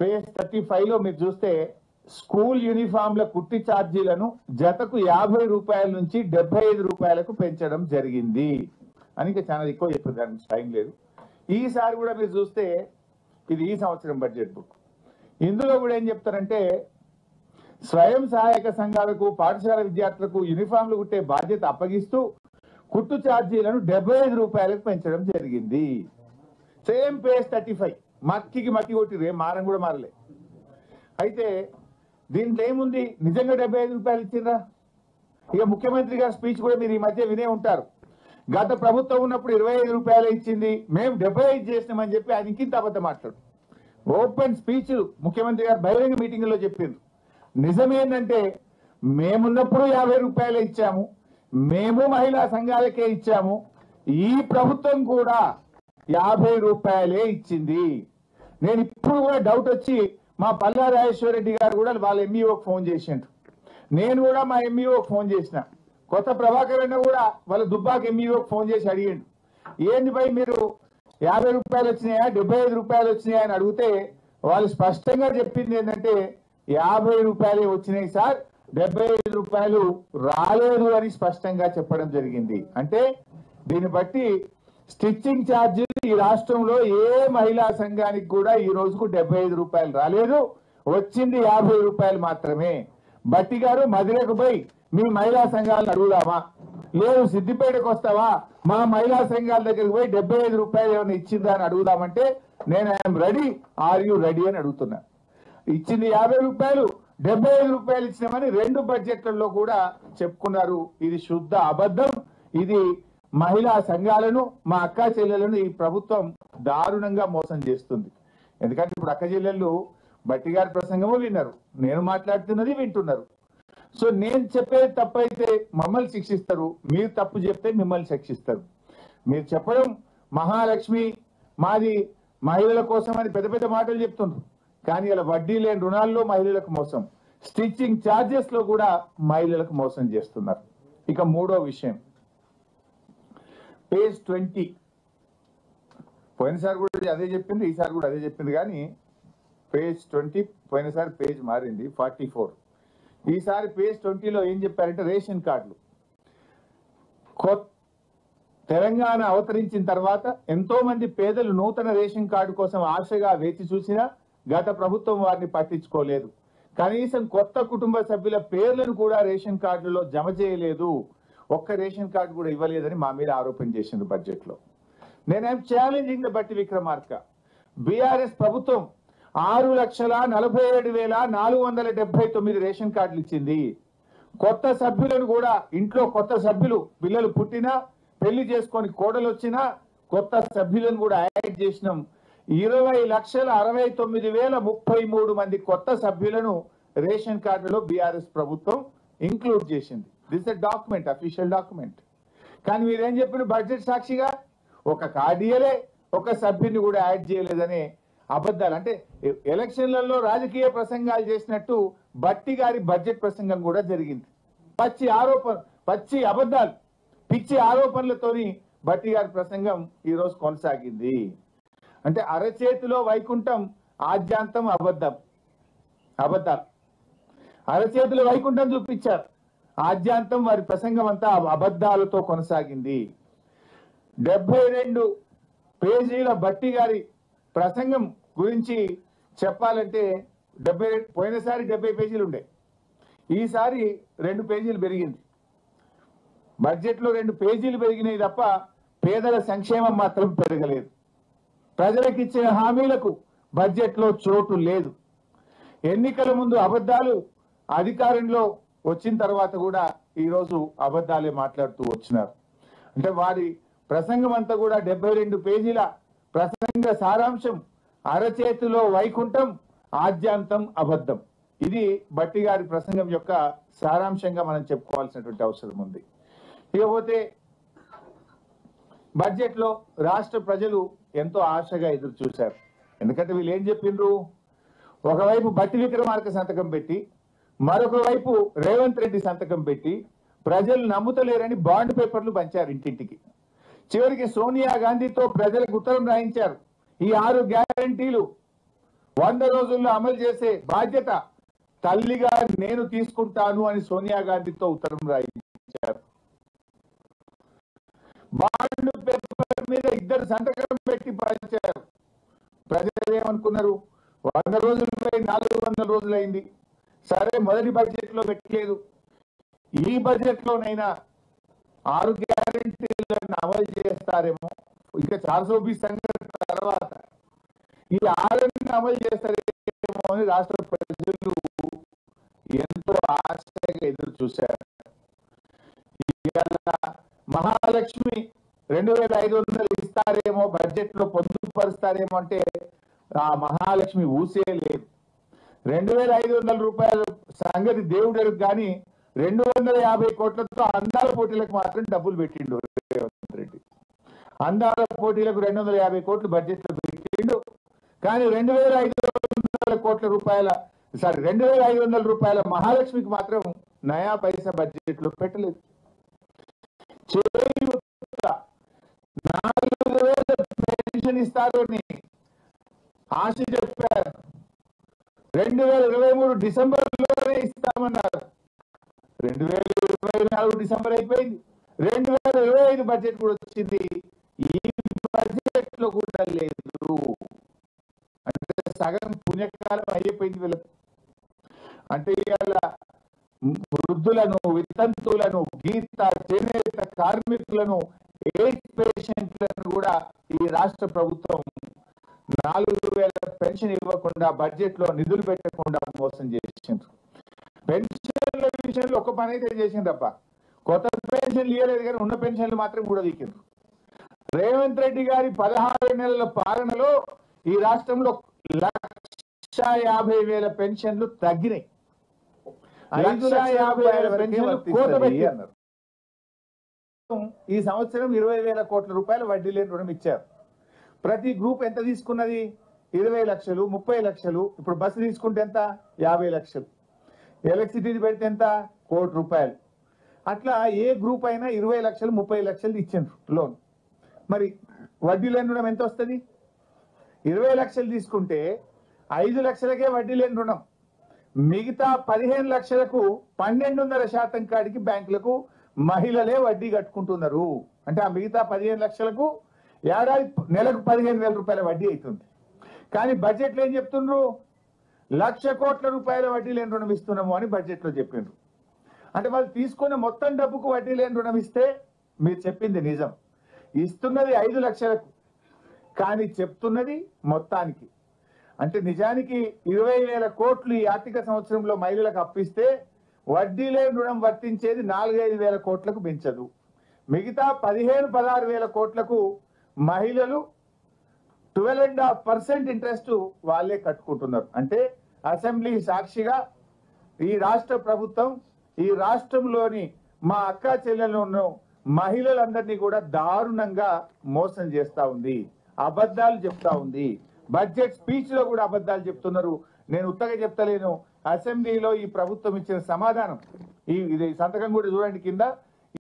Page 35 లో మీరు చూస్తే స్కూల్ యూనిఫామ్ల కుట్టి ఛార్జీలను జతకు 50 రూపాయల నుంచి 75 రూపాయలకు పెంచడం జరిగింది అని ఇంకా చాలా ఎక్కువ చెప్పారు, దానికి టైం లేదు. ఈసారి కూడా మీరు చూస్తే ఇది ఈ సంవత్సరం బడ్జెట్ బుక్, ఇందులో కూడా ఏం చెప్తారంటే స్వయం సహాయక సంఘాలకు పాఠశాల విద్యార్థులకు యూనిఫామ్లు కుట్టే బాధ్యత అప్పగిస్తూ కుట్టు ఛార్జీలను 75 రూపాయలకు పెంచడం జరిగింది. సేమ్ పేజ్ 35 మక్కి కొట్టిరే, మారం కూడా మారలే. అయితే దీంట్లో ఏముంది, నిజంగా 75 రూపాయలు ఇచ్చిండ్రా? ఇక ముఖ్యమంత్రి గారి స్పీచ్ కూడా మీరు ఈ మధ్య వినే ఉంటారు. గత ప్రభుత్వం ఉన్నప్పుడు 25 రూపాయలు ఇచ్చింది, మేము 75 చేసినామని చెప్పి ఆయన ఇంకింత అబద్ధం మాట్లాడు. ఓపెన్ స్పీచ్ ముఖ్యమంత్రి గారు బహిరంగ మీటింగ్ లో చెప్పిండ్రు. నిజమేంటంటే మేమున్నప్పుడు 50 రూపాయలు ఇచ్చాము, మేము మహిళా సంఘాలకే ఇచ్చాము, ఈ ప్రభుత్వం కూడా 50 రూపాయలే ఇచ్చింది. నేను ఇప్పుడు కూడా డౌట్ వచ్చి మా పల్లా రాజేశ్వర రెడ్డి గారు కూడా వాళ్ళ ఎంఈఓకి ఫోన్ చేసిండ్రు, నేను కూడా మా ఎంఈఓకి ఫోన్ చేసిన, కొత్త ప్రభాకర్ అన్న కూడా వాళ్ళ దుబ్బాకి ఎంఈఓకి ఫోన్ చేసి అడిగిండు, ఏంది భయ్ మీరు 50 రూపాయలు వచ్చినాయా 75 రూపాయలు వచ్చినాయా అని అడిగితే వాళ్ళు స్పష్టంగా చెప్పింది ఏంటంటే 50 రూపాయలే వచ్చినాయి సార్, 75 రూపాయలు రాలేదు అని స్పష్టంగా చెప్పడం జరిగింది. అంటే దీన్ని బట్టి స్టిచ్చింగ్ ఛార్జీలు ఈ రాష్ట్రంలో ఏ మహిళా సంఘానికి కూడా ఈ రోజుకు 75 రూపాయలు రాలేదు, వచ్చింది 50 రూపాయలు మాత్రమే. బట్టి గారు మధురకు పోయి మీ మహిళా సంఘాలను అడుగుదామా, లేదు సిద్దిపేటకు వస్తావా మా మహిళా సంఘాల దగ్గరికి పోయి 75 రూపాయలు ఏమైనా ఇచ్చిందా అని అడుగుదామంటే నేను I'm ready, are you ready అని అడుగుతున్నా. ఇచ్చింది 50 రూపాయలు, 75 రూపాయలు ఇచ్చినామని 2 బడ్జెట్లలో కూడా చెప్పుకున్నారు. ఇది శుద్ధ అబద్ధం. ఇది మహిళా సంఘాలను మా అక్క చెల్లెలను ఈ ప్రభుత్వం దారుణంగా మోసం చేస్తుంది. ఎందుకంటే ఇప్పుడు అక్క చెల్లెళ్ళు బట్టి గారి ప్రసంగము విన్నారు, నేను మాట్లాడుతున్నది వింటున్నారు. సో నేను చెప్పేది తప్పైతే మమ్మల్ని శిక్షిస్తారు, మీరు తప్పు చెప్తే మిమ్మల్ని శిక్షిస్తారు. మీరు చెప్పడం మహాలక్ష్మి మాది మహిళల కోసం అని పెద్ద పెద్ద మాటలు చెప్తున్నారు, కానీ ఇలా వడ్డీ లేని రుణాల్లో మహిళలకు మోసం, స్టిచ్చింగ్ ఛార్జెస్ లో కూడా మహిళలకు మోసం చేస్తున్నారు. ఇక మూడో విషయం పేజ్ 20, పోయినసారి కూడా అదే చెప్పింది, ఈసారి కూడా అదే చెప్పింది, కానీ పేజ్ 20 పోయినసారి పేజ్ మారింది 44, ఈసారి పేజ్ 20లో ఏం చెప్పారంటే రేషన్ కార్డులు తెలంగాణ అవతరించిన తర్వాత ఎంతో మంది పేదలు నూతన రేషన్ కార్డు కోసం ఆశగా వేచి చూసినా గత ప్రభుత్వం వారిని పట్టించుకోలేదు. కనీసం కొత్త కుటుంబ సభ్యుల పేర్లను కూడా రేషన్ కార్డులలో జమ చేయలేదు, ఒక్క రేషన్ కార్డు కూడా ఇవ్వలేదని మా మీద ఆరోపణ చేసింది బడ్జెట్ లో. నేనేం ఛాలెంజింగ్ ద బట్టి విక్రమార్క. బీఆర్ఎస్ ప్రభుత్వం 6,47,479 రేషన్ కార్డులు ఇచ్చింది. కొత్త సభ్యులను కూడా ఇంట్లో కొత్త సభ్యులు పిల్లలు పుట్టినా పెళ్లి చేసుకొని కోడలు వచ్చినా కొత్త సభ్యులను కూడా యాడ్ చేసినాం. 20,69,033 మంది కొత్త సభ్యులను రేషన్ కార్డులో బీఆర్ఎస్ ప్రభుత్వం ఇంక్లూడ్ చేసింది. This a document, official document. కానీ మీరేం చెప్పిన బడ్జెట్ సాక్షిగా ఒక కార్డియలే ఒక సభ్యుని కూడా యాడ్ చేయలేదనే అబద్ధాలు. అంటే ఎలక్షన్లలో రాజకీయ ప్రసంగాలు చేసినట్టు బట్టి గారి బడ్జెట్ ప్రసంగం కూడా జరిగింది. పచ్చి అబద్ధాలు, పిచ్చి ఆరోపణలతోని బట్టి గారి ప్రసంగం ఈ రోజు కొనసాగింది. అంటే అరచేతిలో వైకుంఠం, ఆద్యాంతం అబద్ధాలు. అరచేతిలో వైకుంఠం చూపించారు, ఆద్యాంతం వారి ప్రసంగం అంతా అబద్ధాలతో కొనసాగింది. 72 పేజీల బట్టి గారి ప్రసంగం గురించి చెప్పాలంటే పోయినసారి 70 పేజీలు ఉండే, ఈసారి 2 పేజీలు పెరిగింది. బడ్జెట్ లో 2 పేజీలు పెరిగినాయి తప్ప పేదల సంక్షేమం మాత్రం పెరగలేదు. ప్రజలకు ఇచ్చిన హామీలకు బడ్జెట్ లో చోటు లేదు. ఎన్నికల ముందు అబద్ధాలు, అధికారంలో వచ్చిన తర్వాత కూడా ఈ రోజు అబద్ధాలే మాట్లాడుతూ వచ్చినారు. అంటే వారి ప్రసంగం అంతా కూడా 72 పేజీల ప్రసంగ సారాంశం అరచేతిలో వైకుంఠం, ఆద్యాంతం అబద్ధం. ఇది బట్టి గారి ప్రసంగం యొక్క సారాంశంగా మనం చెప్పుకోవాల్సినటువంటి అవసరం ఉంది. ఇకపోతే బడ్జెట్ లో రాష్ట్ర ప్రజలు ఎంతో ఆశగా ఎదురు చూశారు. ఎందుకంటే వీళ్ళు ఏం చెప్పిండ్రు, ఒకవైపు బట్టి విక్రమార్క సంతకం పెట్టి మరొక వైపు రేవంత్ రెడ్డి సంతకం పెట్టి ప్రజలు నమ్ముతలేరని బాండ్ పేపర్లు పంచారు ఇంటింటికి. చివరికి సోనియా గాంధీతో ప్రజలకు ఉత్తరం రాయించారు, ఈ 6 గ్యారంటీలు 100 రోజుల్లో అమలు చేసే బాధ్యత తల్లిగా నేను తీసుకుంటాను అని సోనియా గాంధీతో ఉత్తరం రాయించారు. బాండ్ పేపర్ మీద ఇద్దరు సంతకం పెట్టి పంచారు. ప్రజలు ఏమనుకున్నారు? 100 రోజులపై 400 రోజులైంది. సరే, మొదటి బడ్జెట్ లో పెట్టలేదు, ఈ బడ్జెట్ లోనైనా 6 గ్యారెంటీలను అమలు చేస్తారేమో, ఇంకా 420 సంఘటన తర్వాత ఈ 6ని అమలు చేస్తారేమో అని రాష్ట్ర ప్రజలు ఎంతో ఆశగా ఎదురు చూశారు. ఇవాళ మహాలక్ష్మి 2500 ఇస్తారేమో, బడ్జెట్ లో పొందుపరుస్తారేమో అంటే ఆ మహాలక్ష్మి ఊసే లేదు. 2500 రూపాయల సంగతి దేవుడెరుగు కానీ 250 కోట్లతో అందాల పోటీలకు మాత్రం డబ్బులు పెట్టిండు రేవంత్ రెడ్డి. అందాల పోటీలకు 250 కోట్లు బడ్జెట్ లో పెట్టిండు. కానీ 2500 కోట్ల రూపాయల 2500 రూపాయల మహాలక్ష్మికి మాత్రం నయా పైసా బడ్జెట్ లో పెట్టలేదు. 4000 పెన్షన్ ఇస్తారు అని ఆశ చెప్పారు. 2023 డిసెంబర్ లోనే ఇస్తామన్నారు. 2024 డిసెంబర్ అయిపోయింది. 2025 బడ్జెట్ కూడా వచ్చింది. ఈ బడ్జెట్ లో కూడా లేదు. అంటే సగం పుణ్యకాలం అయిపోయింది వీళ్ళకి. అంటే ఇవాళ వృద్ధులను, వితంతువులను, గీత చేనేత కార్మికులను, ఎయిడ్స్ పేషెంట్లను కూడా ఈ రాష్ట్ర ప్రభుత్వం 4000 పెన్షన్ ఇవ్వకుండా బడ్జెట్ లో నిధులు పెట్టకుండా మోసం చేసిండ్రు. పెన్షన్ల విషయంలో ఒక పని అయితే చేసిండ్రప్ప, కొత్త పెన్షన్లు ఇవ్వలేదు కానీ ఉన్న పెన్షన్లు మాత్రం కూడా వీకిండ్రు. రేవంత్ రెడ్డి గారి 16 నెలల పాలనలో ఈ రాష్ట్రంలో 1,50,000 పెన్షన్లు తగ్గినాయి. 5,50,000 పెన్షన్లు కోత పెట్టి అన్నారు. ఈ సంవత్సరం 20,000 కోట్ల రూపాయల వడ్డీ లేని రుణం ఇచ్చారు. ప్రతి గ్రూప్ ఎంత తీసుకున్నది? 20 లక్షలు, 30 లక్షలు. ఇప్పుడు బస్సు తీసుకుంటే ఎంత? 50 లక్షలు. ఎలక్ట్రిసిటీ పెడితే ఎంత? 1 కోటి రూపాయలు. అట్లా ఏ గ్రూప్ అయినా 20 లక్షలు, 30 లక్షలు ఇచ్చిండ్రు లోన్. మరి వడ్డీ లేని రుణం ఎంత వస్తుంది? 20 లక్షలు తీసుకుంటే 5 లక్షలకే వడ్డీ లేని రుణం. మిగతా 15 లక్షలకు 12.5% కాడికి బ్యాంకులకు మహిళలే వడ్డీ కట్టుకుంటున్నారు. అంటే ఆ మిగతా 15 లక్షలకు ఏడాది నెలకు 15,000 రూపాయల వడ్డీ అవుతుంది. కానీ బడ్జెట్లో ఏం చెప్తుండ్రు? 1,00,000 కోట్ల రూపాయల వడ్డీ లేని రుణం ఇస్తున్నాము అని బడ్జెట్లో చెప్పిండ్రు. అంటే వాళ్ళు తీసుకున్న మొత్తం డబ్బుకు వడ్డీ లేని రుణం ఇస్తే మీరు చెప్పింది నిజం. ఇస్తున్నది 5 లక్షలకు, కానీ చెప్తున్నది మొత్తానికి. అంటే నిజానికి 20,000 కోట్లు ఈ ఆర్థిక సంవత్సరంలో మహిళలకు అప్పిస్తే వడ్డీ లేని రుణం వర్తించేది 4,000-5,000 కోట్లకు పెంచదు. మిగతా 15,000-16,000 కోట్లకు మహిళలు 12.5% ఇంట్రెస్ట్ వాళ్ళే కట్టుకుంటున్నారు. అంటే అసెంబ్లీ సాక్షిగా ఈ రాష్ట్ర ప్రభుత్వం ఈ రాష్ట్రంలోని మా అక్క చెల్లెలను మహిళలందరినీ కూడా దారుణంగా మోసం చేస్తా ఉంది, అబద్ధాలు చెప్తా ఉంది. బడ్జెట్ స్పీచ్ లో కూడా అబద్ధాలు చెప్తున్నారు. నేను ఉత్తగా చెప్తలేను. అసెంబ్లీలో ఈ ప్రభుత్వం ఇచ్చిన సమాధానం, ఇది సంతకం కూడా చూడండి కింద,